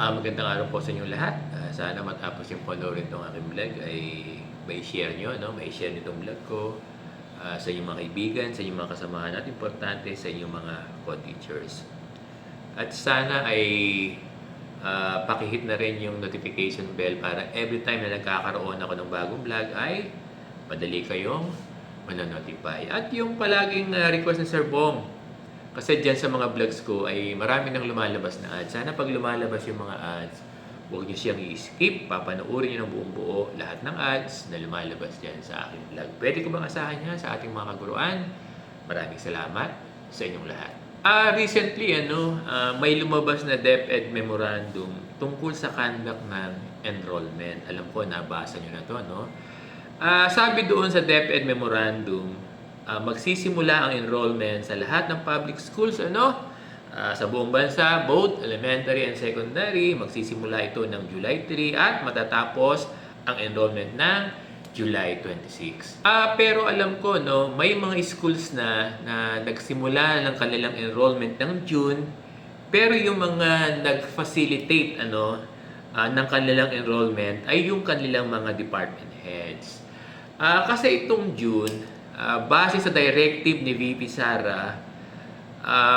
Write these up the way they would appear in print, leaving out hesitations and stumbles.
Magandang araw po sa inyong lahat. Sana matapos yung panoorin itong aking vlog ay may share nyo, no? May share nitong vlog ko sa inyong mga kaibigan, sa inyong mga kasamahan at importante sa inyong mga co-teachers. At sana ay pakihit na rin yung notification bell para every time na nagkakaroon ako ng bagong vlog ay madali kayong manonotify. At yung palaging request ni Sir Bong, kasi dyan sa mga vlogs ko ay marami nang lumalabas na ads. Sana pag lumalabas yung mga ads, huwag nyo siyang i-skip. Papanoorin nyo ng buong buo lahat ng ads na lumalabas dyan sa aking vlog. Pwede ko bang asahan niya sa ating mga kaguruan? Maraming salamat sa inyong lahat. Recently, may lumabas na DepEd Memorandum tungkol sa conduct ng enrollment. Alam ko, nabasa nyo na to, no? Sabi doon sa DepEd Memorandum, magsisimula ang enrollment sa lahat ng public schools sa buong bansa, both elementary and secondary. Magsisimula ito ng July 3 at matatapos ang enrollment ng July 26. Pero alam ko, may mga schools na nagsimula ng kanilang enrollment ng June, pero yung mga nag-facilitate ng kanilang enrollment ay yung kanilang mga department heads. Kasi itong June, base sa directive ni VP Sara,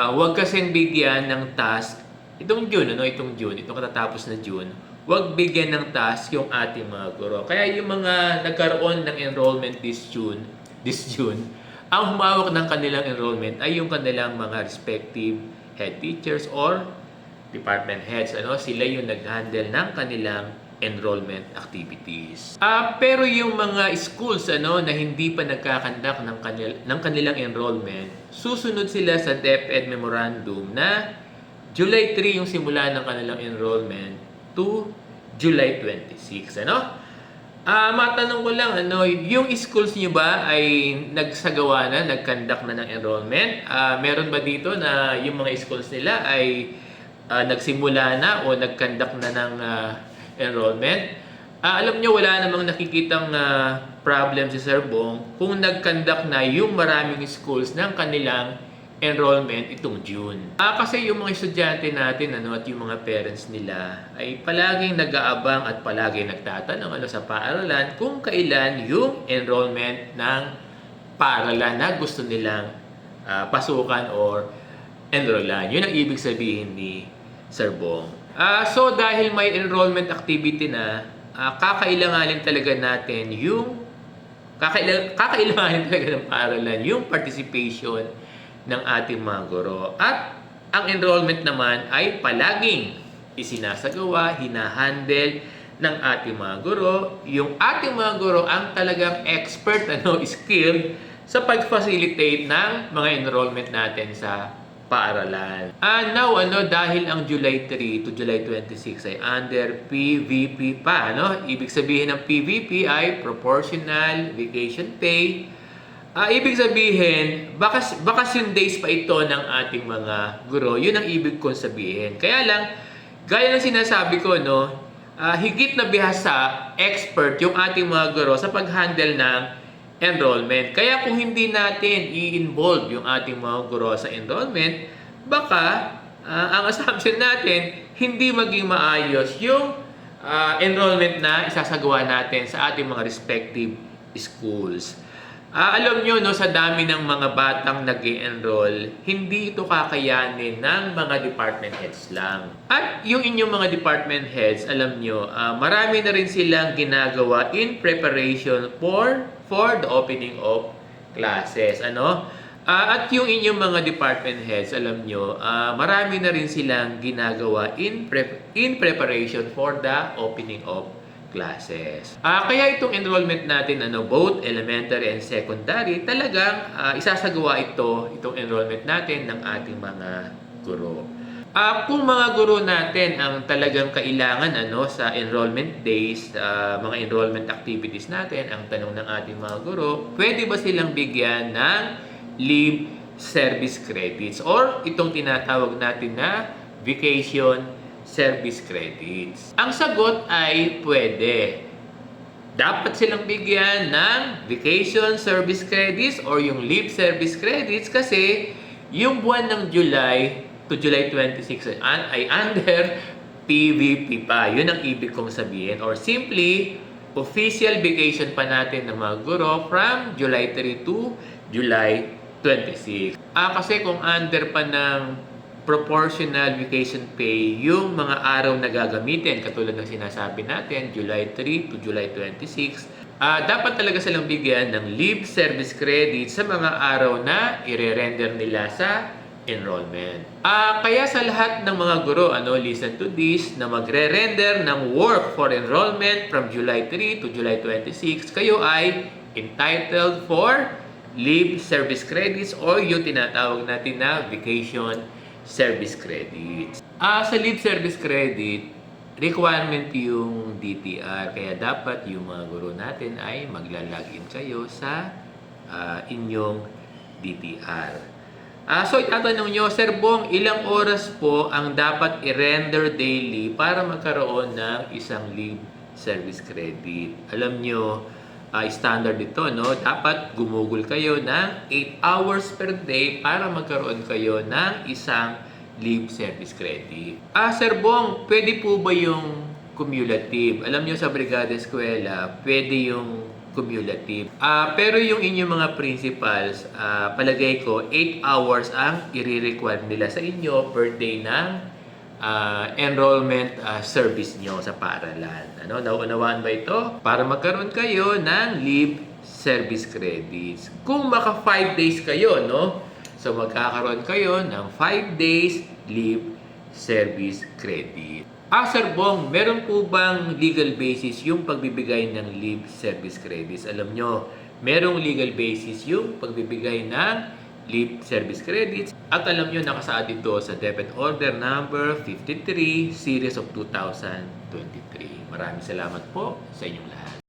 huwag kasing bigyan ng task itong June, itong katatapos na June, huwag bigyan ng task yung ating mga guro. Kaya yung mga nagkaroon ng enrollment this June, ang humawak ng kanilang enrollment ay yung kanilang mga respective head teachers or department heads. Sila yung nag-handle ng kanilang enrollment activities. Pero yung mga schools na hindi pa nagkakandak ng kanilang enrollment, susunod sila sa DepEd Memorandum na July 3 yung simula ng kanilang enrollment to July 26. Matanong ko lang, yung schools niyo ba ay nagsagawa na, nagkandak na ng enrollment? Meron ba dito na yung mga schools nila ay nagsimula na o nagkandak na ng enrollment? Alam nyo, wala namang nakikitang problem si Sir Bong kung nag-conduct na yung maraming schools ng kanilang enrollment itong June. Kasi yung mga estudyante natin at yung mga parents nila ay palaging nag-aabang at palaging nagtatanong sa paaralan kung kailan yung enrollment ng paaralan na gusto nilang pasukan or enrollan. Yun ang ibig sabihin ni Sir Bong. So dahil may enrollment activity na, kakailanganin talaga natin kakailanganin talaga ng paaralan yung participation ng ating mga guro. At ang enrollment naman ay palaging isinasagawa, hinahandle ng ating mga guro. Yung ating mga guro ang talagang expert, skilled sa pag-facilitate ng mga enrollment natin sa paaralan. Now, dahil ang July 3 to July 26 ay under PVP pa, Ibig sabihin ng PVP ay Proportional Vacation Pay. Ibig sabihin, vacation days pa ito ng ating mga guro. Yun ang ibig kong sabihin. Kaya lang, gaya ng sinasabi ko, higit na bihasa, expert yung ating mga guro sa pag-handle ng enrollment. Kaya kung hindi natin i-involve yung ating mga guro sa enrollment, baka ang assumption natin, hindi maging maayos yung enrollment na isasagawa natin sa ating mga respective schools. Alam nyo, sa dami ng mga batang nag-enroll, hindi ito kakayanin ng mga department heads lang. At yung inyong mga department heads, alam nyo, marami na rin silang ginagawa in preparation for the opening of classes. At yung inyong mga department heads, alam nyo, marami na rin silang ginagawa in preparation for the opening of classes. Kaya itong enrollment natin, both elementary and secondary, talagang isasagawa itong enrollment natin ng ating mga guro. Kung mga guro natin ang talagang kailangan sa enrollment days, mga enrollment activities natin, ang tanong ng ating mga guro, pwede ba silang bigyan ng leave service credits or itong tinatawag natin na vacation service credits? Ang sagot ay pwede. Dapat silang bigyan ng vacation service credits or yung leave service credits kasi yung buwan ng July to July 26 ay under PVP pa. Yun ang ibig kong sabihin. Or simply, official vacation pa natin ng mga guro from July 3 to July 26. Kasi kung under pa ng proportional vacation pay yung mga araw na gagamitin, katulad ng sinasabi natin, July 3 to July 26, dapat talaga silang bigyan ng leave service credit sa mga araw na i-render nila sa enrollment. Kaya sa lahat ng mga guro, listen to this, na magre-render ng work for enrollment from July 3 to July 26, kayo ay entitled for leave service credits or yung tinatawag natin na vacation service credits. Sa leave service credit, requirement yung DTR. Kaya dapat yung mga guro natin ay magla-login kayo sa inyong DTR. So itatanong nyo, Sir Bong, ilang oras po ang dapat i-render daily para magkaroon ng isang leave service credit? Alam nyo, standard ito, no? Dapat gumugol kayo ng 8 hours per day para magkaroon kayo ng isang leave service credit. Sir Bong, pwede po ba yung cumulative? Alam nyo sa Brigada Eskwela, pwede yung cumulative. Pero yung inyong mga principals, palagay ko, 8 hours ang i-require nila sa inyo per day ng enrollment service nyo sa paaralan. Naunawaan ba ito? Para magkaroon kayo ng leave service credits. Kung maka 5 days kayo, no? So magkakaroon kayo ng 5 days leave service credit. Sir Bong, meron po bang legal basis yung pagbibigay ng leave service credits? Alam nyo, merong legal basis yung pagbibigay ng leave service credits. At alam nyo, nakasaad ito sa DepEd Order number 53, Series of 2023. Maraming salamat po sa inyong lahat.